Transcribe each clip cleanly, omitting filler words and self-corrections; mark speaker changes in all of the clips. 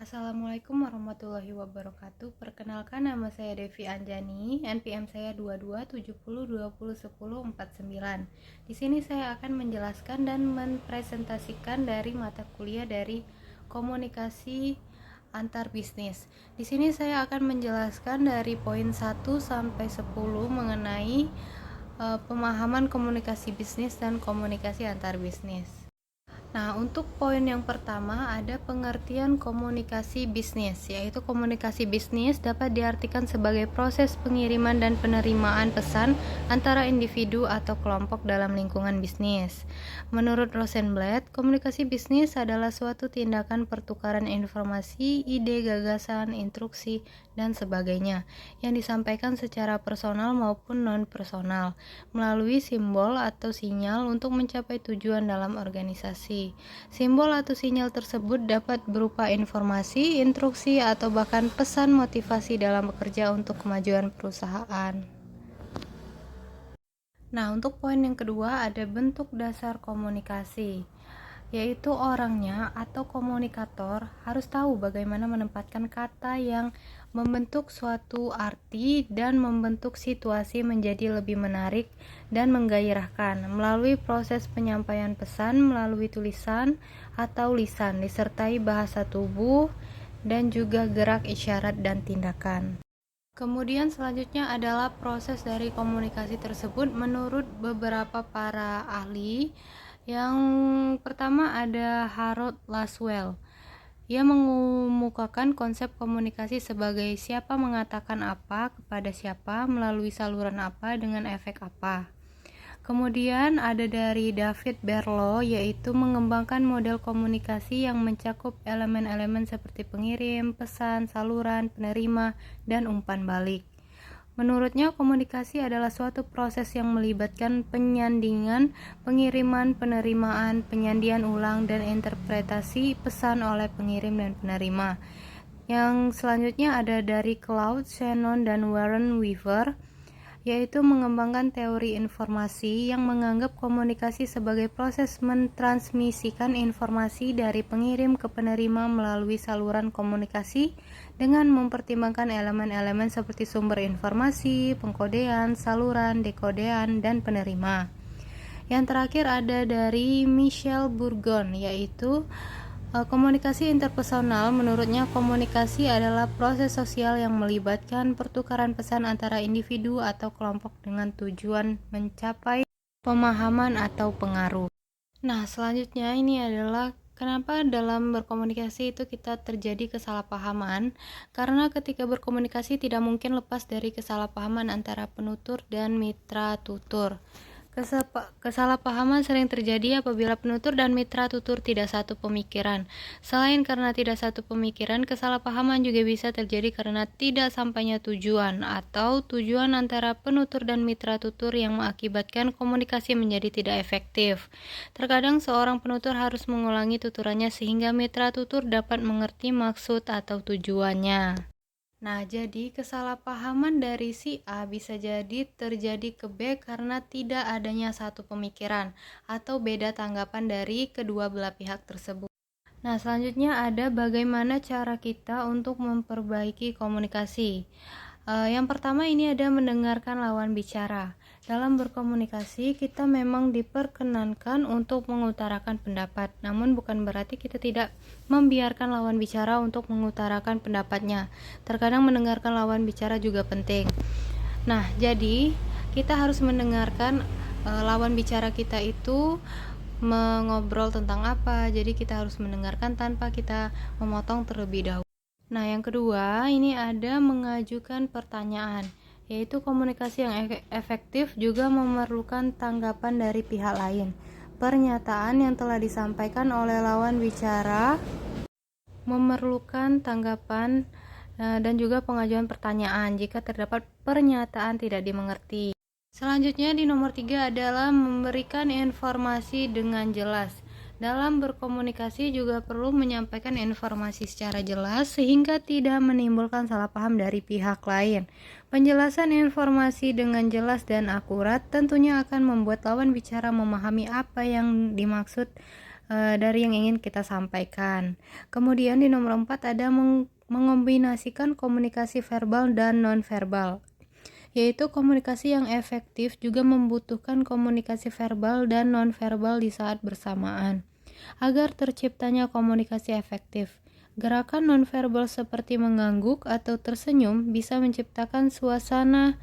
Speaker 1: Assalamualaikum warahmatullahi wabarakatuh. Perkenalkan, nama saya Devi Anjani, NPM saya 2270201049. Di sini saya akan menjelaskan dan mempresentasikan dari mata kuliah dari komunikasi antar bisnis. Di sini saya akan menjelaskan dari poin 1 sampai 10 mengenai pemahaman komunikasi bisnis dan komunikasi antar bisnis. Nah, untuk poin yang pertama ada pengertian komunikasi bisnis, yaitu komunikasi bisnis dapat diartikan sebagai proses pengiriman dan penerimaan pesan antara individu atau kelompok dalam lingkungan bisnis. Menurut Rosenblatt, komunikasi bisnis adalah suatu tindakan pertukaran informasi, ide, gagasan, instruksi, dan sebagainya yang disampaikan secara personal maupun non-personal melalui simbol atau sinyal untuk mencapai tujuan dalam organisasi. Simbol atau sinyal tersebut dapat berupa informasi, instruksi, atau bahkan pesan motivasi dalam bekerja untuk kemajuan perusahaan. Nah, untuk poin yang kedua ada bentuk dasar komunikasi, yaitu orangnya atau komunikator harus tahu bagaimana menempatkan kata yang membentuk suatu arti dan membentuk situasi menjadi lebih menarik dan menggairahkan melalui proses penyampaian pesan melalui tulisan atau lisan disertai bahasa tubuh dan juga gerak isyarat dan tindakan. Kemudian selanjutnya adalah proses dari komunikasi tersebut menurut beberapa para ahli. Yang pertama ada Harold Laswell. Ia mengemukakan konsep komunikasi sebagai siapa mengatakan apa kepada siapa melalui saluran apa dengan efek apa. Kemudian ada dari David Berlo, yaitu mengembangkan model komunikasi yang mencakup elemen-elemen seperti pengirim, pesan, saluran, penerima, dan umpan balik. Menurutnya, komunikasi adalah suatu proses yang melibatkan penyandingan, pengiriman, penerimaan, penyandian ulang, dan interpretasi pesan oleh pengirim dan penerima. Yang selanjutnya ada dari Claude Shannon dan Warren Weaver, yaitu mengembangkan teori informasi yang menganggap komunikasi sebagai proses mentransmisikan informasi dari pengirim ke penerima melalui saluran komunikasi dengan mempertimbangkan elemen-elemen seperti sumber informasi, pengkodean, saluran, dekodean, dan penerima. Yang terakhir ada dari Michel Bourgon, yaitu komunikasi interpersonal. Menurutnya, komunikasi adalah proses sosial yang melibatkan pertukaran pesan antara individu atau kelompok dengan tujuan mencapai pemahaman atau pengaruh. Nah, selanjutnya ini adalah kenapa dalam berkomunikasi itu kita terjadi kesalahpahaman? Karena ketika berkomunikasi tidak mungkin lepas dari kesalahpahaman antara penutur dan mitra tutur. Kesalahpahaman sering terjadi apabila penutur dan mitra tutur tidak satu pemikiran. Selain karena tidak satu pemikiran, kesalahpahaman juga bisa terjadi karena tidak sampainya tujuan atau tujuan antara penutur dan mitra tutur yang mengakibatkan komunikasi menjadi tidak efektif. Terkadang seorang penutur harus mengulangi tuturannya sehingga mitra tutur dapat mengerti maksud atau tujuannya. Nah, jadi kesalahpahaman dari si A bisa jadi terjadi ke B karena tidak adanya satu pemikiran atau beda tanggapan dari kedua belah pihak tersebut. Nah, selanjutnya ada bagaimana cara kita untuk memperbaiki komunikasi. Yang pertama ini ada mendengarkan lawan bicara. Dalam berkomunikasi, kita memang diperkenankan untuk mengutarakan pendapat, namun bukan berarti kita tidak membiarkan lawan bicara untuk mengutarakan pendapatnya. Terkadang mendengarkan lawan bicara juga penting. Nah, jadi kita harus mendengarkan lawan bicara kita itu mengobrol tentang apa. Jadi kita harus mendengarkan tanpa kita memotong terlebih dahulu. Nah, yang kedua, ini ada mengajukan pertanyaan, yaitu komunikasi yang efektif juga memerlukan tanggapan dari pihak lain. Pernyataan yang telah disampaikan oleh lawan bicara memerlukan tanggapan dan juga pengajuan pertanyaan jika terdapat pernyataan tidak dimengerti. Selanjutnya di nomor 3 adalah memberikan informasi dengan jelas. Dalam berkomunikasi juga perlu menyampaikan informasi secara jelas sehingga tidak menimbulkan salah paham dari pihak lain. Penjelasan informasi dengan jelas dan akurat tentunya akan membuat lawan bicara memahami apa yang dimaksud dari yang ingin kita sampaikan. Kemudian di nomor 4 ada mengombinasikan komunikasi verbal dan nonverbal, yaitu komunikasi yang efektif juga membutuhkan komunikasi verbal dan nonverbal di saat bersamaan. Agar terciptanya komunikasi efektif, gerakan nonverbal seperti mengangguk atau tersenyum bisa menciptakan suasana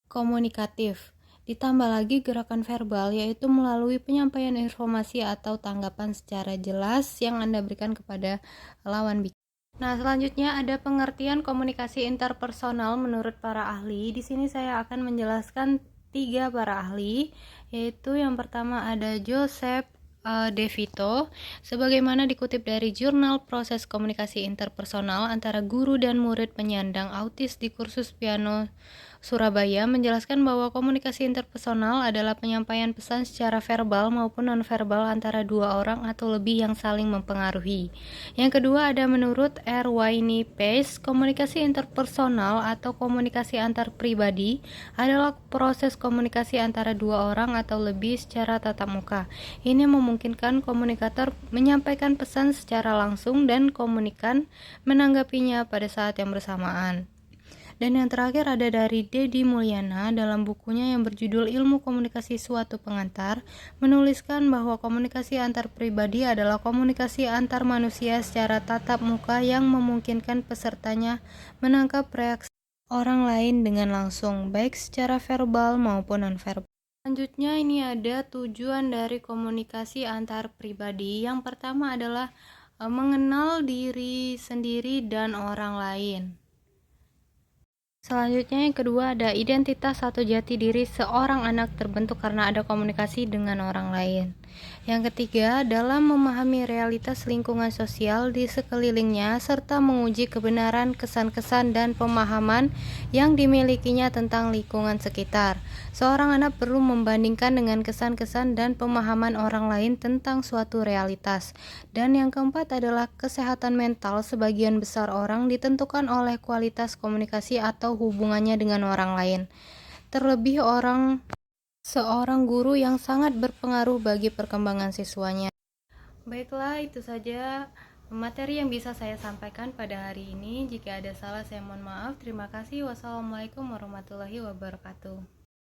Speaker 1: komunikatif. Ditambah lagi gerakan verbal, yaitu melalui penyampaian informasi atau tanggapan secara jelas yang Anda berikan kepada lawan bicara. Nah, selanjutnya ada pengertian komunikasi interpersonal menurut para ahli. Di sini saya akan menjelaskan 3 para ahli, yaitu yang pertama ada Joseph De Vito, sebagaimana dikutip dari jurnal Proses Komunikasi Interpersonal antara guru dan murid penyandang autis di kursus piano Surabaya, menjelaskan bahwa komunikasi interpersonal adalah penyampaian pesan secara verbal maupun nonverbal antara dua orang atau lebih yang saling mempengaruhi. Yang kedua ada menurut R. Wayne Pace, komunikasi interpersonal atau komunikasi antar pribadi adalah proses komunikasi antara dua orang atau lebih secara tatap muka. Ini memungkinkan komunikator menyampaikan pesan secara langsung dan komunikan menanggapinya pada saat yang bersamaan. Dan yang terakhir ada dari Dedi Mulyana dalam bukunya yang berjudul Ilmu Komunikasi Suatu Pengantar, menuliskan bahwa komunikasi antar pribadi adalah komunikasi antar manusia secara tatap muka yang memungkinkan pesertanya menangkap reaksi orang lain dengan langsung, baik secara verbal maupun nonverbal. Selanjutnya ini ada tujuan dari komunikasi antar pribadi. Yang pertama adalah mengenal diri sendiri dan orang lain. Selanjutnya yang kedua ada identitas atau jati diri seorang anak terbentuk karena ada komunikasi dengan orang lain. Yang ketiga, dalam memahami realitas lingkungan sosial di sekelilingnya serta menguji kebenaran kesan-kesan dan pemahaman yang dimilikinya tentang lingkungan sekitar. Seorang anak perlu membandingkan dengan kesan-kesan dan pemahaman orang lain tentang suatu realitas. Dan yang keempat adalah kesehatan mental sebagian besar orang ditentukan oleh kualitas komunikasi atau hubungannya dengan orang lain. Terlebih seorang guru yang sangat berpengaruh bagi perkembangan siswanya. Baiklah, itu saja materi yang bisa saya sampaikan pada hari ini. Jika ada salah, saya mohon maaf. Terima kasih. Wassalamualaikum warahmatullahi wabarakatuh.